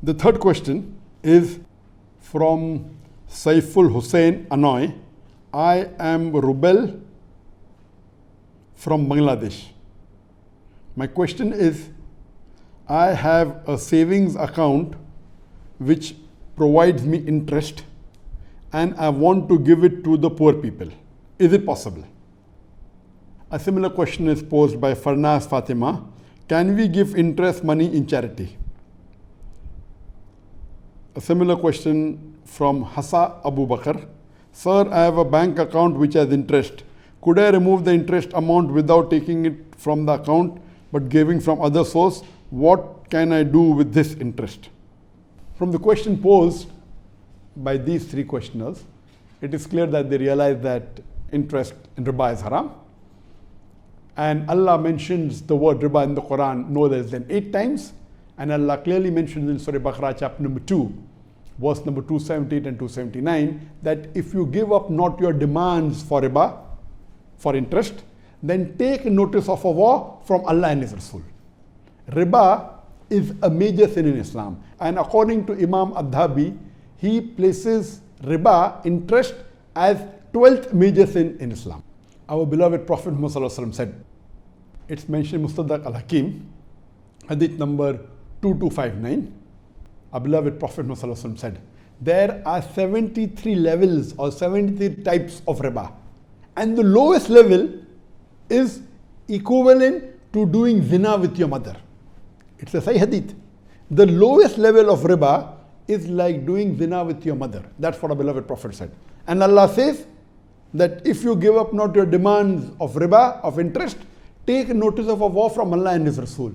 The third question is from Saiful Hussain Anoy. I am Rubel from Bangladesh. My question is, I have a savings account which provides me interest and I want to give it to the poor people. Is it possible? A similar question is posed by Farnaz Fatima. Can we give interest money in charity? A similar question from Hassa Abu Bakr. Sir, I have a bank account which has interest. Could I remove the interest amount without taking it from the account but giving from other source? What can I do with this interest? From the question posed by these three questioners, it is clear that they realize that interest in riba is haram. And Allah mentions the word riba in the Quran no less than 8 times. And Allah clearly mentions in Surah Baqarah chapter number 2, verse number 278 and 279, that if you give up not your demands for riba, for interest, then take notice of a war from Allah and His Rasul. Riba is a major sin in Islam. And according to Imam Adhabi, he places riba, interest, as 12th major sin in Islam. Our beloved Prophet Muhammad said, it's mentioned in Mustadrak al-Hakim, Hadith number 2259. Our beloved Prophet Muhammad said, there are 73 levels or 73 types of riba. And the lowest level is equivalent to doing zina with your mother. It's a Sahih Hadith. The lowest level of riba is like doing zina with your mother. That's what our beloved Prophet said. And Allah says that if you give up not your demands of riba, of interest, take notice of a war from Allah and His Rasul.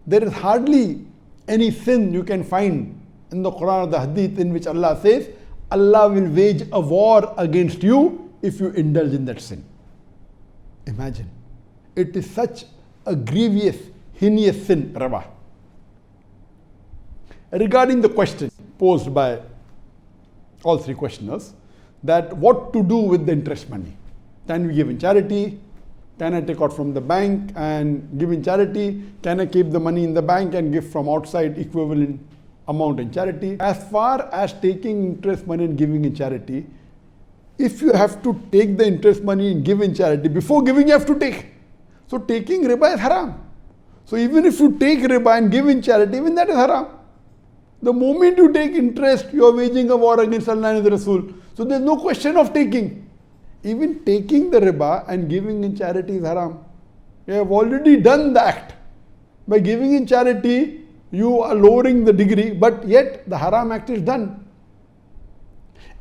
There is hardly any sin you can find in the Quran or the Hadith in which Allah says, Allah will wage a war against you if you indulge in that sin. Imagine. It is such a grievous, heinous sin, riba. Regarding the question posed by all three questioners, that what to do with the interest money. Can we give in charity? Can I take out from the bank and give in charity? Can I keep the money in the bank and give from outside equivalent amount in charity? As far as taking interest money and giving in charity, if you have to take the interest money and give in charity, before giving you have to take. So taking riba is haram. So even if you take riba and give in charity, even that is haram. The moment you take interest, you are waging a war against Allah and the Rasul. So there is no question of taking. Even taking the riba and giving in charity is haram. You have already done the act. By giving in charity, you are lowering the degree, but yet the haram act is done.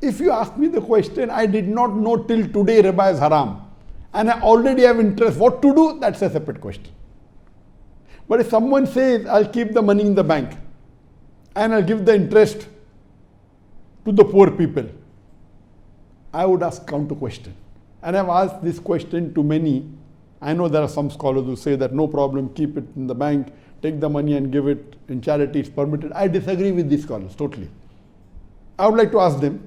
If you ask me the question, I did not know till today riba is haram, and I already have interest, what to do? That's a separate question. But if someone says, I'll keep the money in the bank, and I'll give the interest to the poor people, I would ask counter question. And I've asked this question to many. I know there are some scholars who say that no problem, keep it in the bank, take the money and give it in charity, it's permitted. I disagree with these scholars totally. I would like to ask them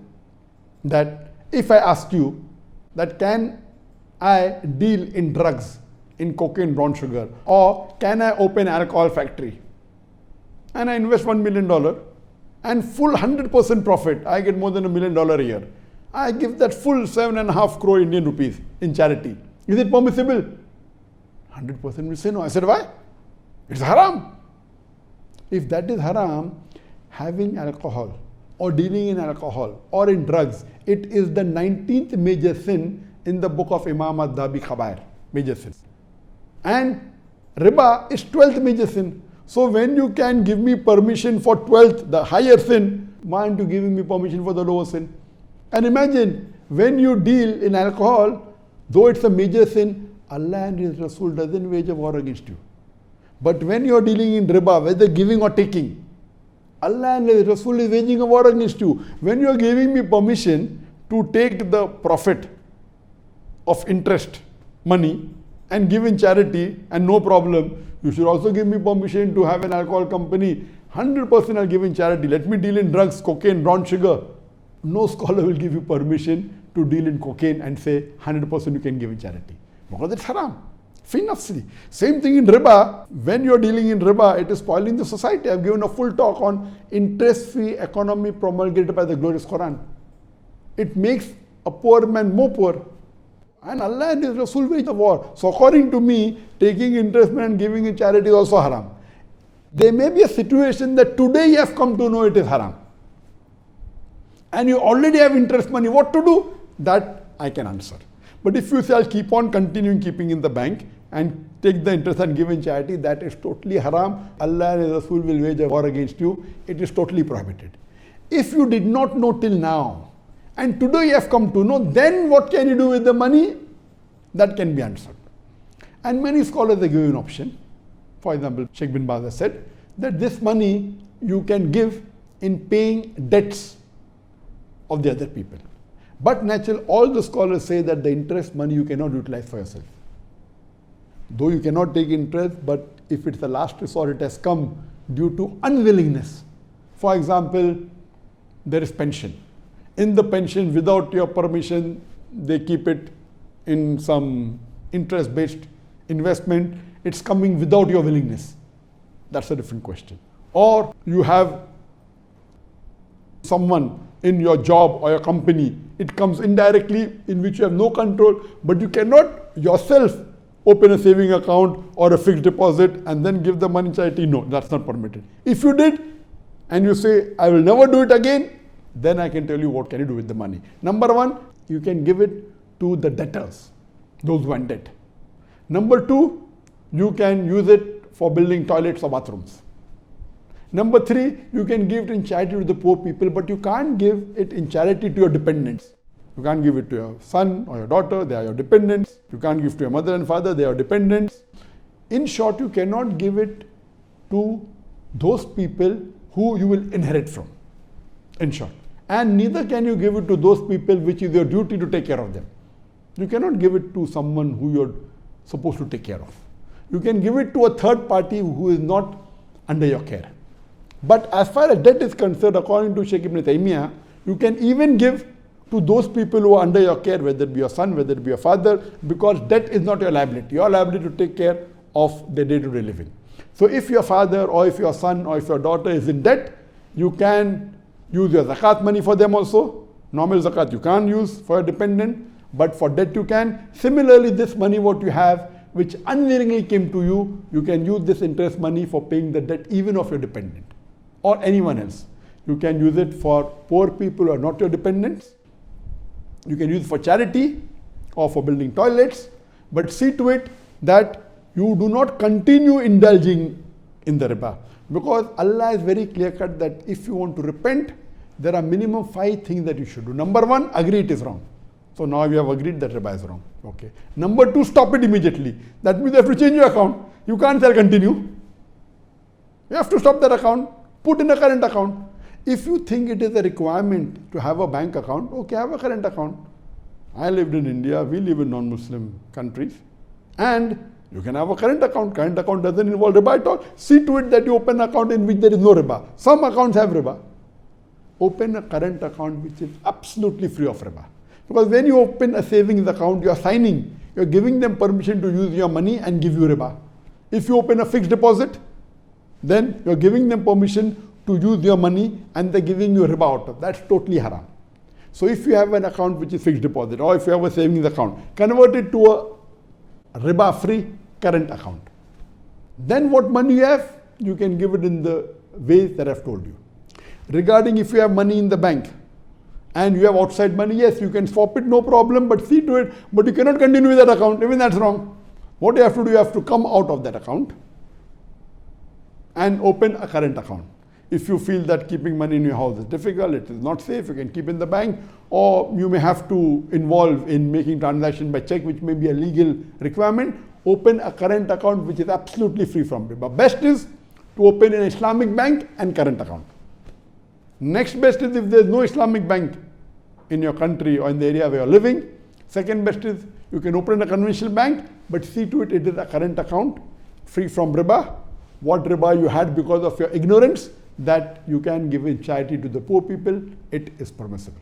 that if I ask you that can I deal in drugs, in cocaine, brown sugar, or can I open alcohol factory and I invest $1 million and full 100% profit, I get more than $1 million a year. I give that full 7.5 crore Indian rupees in charity. Is it permissible? 100% will say no. I said, why? It's haram. If that is haram, having alcohol or dealing in alcohol or in drugs, it is the 19th major sin in the book of Imam Adhabi Khabair, major sin. And riba is 12th major sin. So when you can give me permission for 12th, the higher sin, why aren't you giving me permission for the lower sin? And imagine, when you deal in alcohol, though it's a major sin, Allah and His Rasul doesn't wage a war against you. But when you're dealing in riba, whether giving or taking, Allah and His Rasul is waging a war against you. When you're giving me permission to take the profit of interest money and give in charity and no problem, you should also give me permission to have an alcohol company. 100% I'll give in charity. Let me deal in drugs, cocaine, brown sugar. No scholar will give you permission to deal in cocaine and say 100% you can give in charity. Because it's haram. Fi nafsi. Same thing in riba. When you're dealing in riba, it is spoiling the society. I've given a full talk on interest-free economy promulgated by the glorious Quran. It makes a poor man more poor. And Allah and His Rasul wage a war. So according to me, taking interest and giving in charity is also haram. There may be a situation that today you have come to know it is haram. And you already have interest money. What to do? That I can answer. But if you say, I'll keep on continuing keeping in the bank and take the interest and give in charity, that is totally haram. Allah and His Rasul will wage a war against you. It is totally prohibited. If you did not know till now, and today you have come to know, then what can you do with the money? That can be answered. And many scholars are giving an option. For example, Sheikh bin Baz has said that this money you can give in paying debts of the other people. But naturally, all the scholars say that the interest money you cannot utilize for yourself. Though you cannot take interest, but if it's the last resort, it has come due to unwillingness. For example, there is pension. In the pension, without your permission, they keep it in some interest-based investment. It's coming without your willingness. That's a different question. Or you have someone in your job or your company, it comes indirectly in which you have no control, but you cannot yourself open a saving account or a fixed deposit and then give the money in charity. No, that's not permitted. If you did and you say, I will never do it again, then I can tell you what can you do with the money. Number one, you can give it to the debtors, those who are in debt. Number two, you can use it for building toilets or bathrooms. Number three, you can give it in charity to the poor people, but you can't give it in charity to your dependents. You can't give it to your son or your daughter, they are your dependents. You can't give to your mother and father, they are dependents. In short, you cannot give it to those people who you will inherit from, in short. And neither can you give it to those people which is your duty to take care of them. You cannot give it to someone who you're supposed to take care of. You can give it to a third party who is not under your care. But as far as debt is concerned, according to Sheikh Ibn Taymiyyah, you can even give to those people who are under your care, whether it be your son, whether it be your father, because debt is not your liability. Your liability to take care of the day-to-day living. So if your father or if your son or if your daughter is in debt, you can use your zakat money for them also. Normal zakat you can't use for a dependent, but for debt you can. Similarly, this money what you have, which unwillingly came to you, you can use this interest money for paying the debt even of your dependent or anyone else. You can use it for poor people who are not your dependents. You can use it for charity or for building toilets, but see to it that you do not continue indulging in the riba. Because Allah is very clear-cut that if you want to repent, there are minimum 5 things that you should do. Number 1, agree it is wrong. So now we have agreed that riba is wrong. Okay. Number 2, stop it immediately. That means you have to change your account. You can't say continue. You have to stop that account, put in a current account. If you think it is a requirement to have a bank account, okay, have a current account. I lived in India, we live in non-Muslim countries, and you can have a current account. Current account doesn't involve riba at all. See to it that you open an account in which there is no riba. Some accounts have riba. Open a current account which is absolutely free of riba. Because when you open a savings account, you are signing, you are giving them permission to use your money and give you riba. If you open a fixed deposit, then you are giving them permission to use your money and they're giving you riba out of. That's totally haram. So if you have an account which is fixed deposit, or if you have a savings account, convert it to a riba-free current account. Then what money you have, you can give it in the ways that I've told you. Regarding if you have money in the bank and you have outside money, yes, you can swap it, no problem, but see to it, but you cannot continue with that account, even that's wrong. What you have to do, you have to come out of that account and open a current account. If you feel that keeping money in your house is difficult, it is not safe, you can keep in the bank, or you may have to involve in making transaction by check, which may be a legal requirement. Open a current account which is absolutely free from riba. Best is to open an Islamic bank and current account. Next best is if there is no Islamic bank in your country or in the area where you are living. Second best is you can open a conventional bank, but see to it, it is a current account free from riba. What riba you had because of your ignorance, that you can give in charity to the poor people, it is permissible.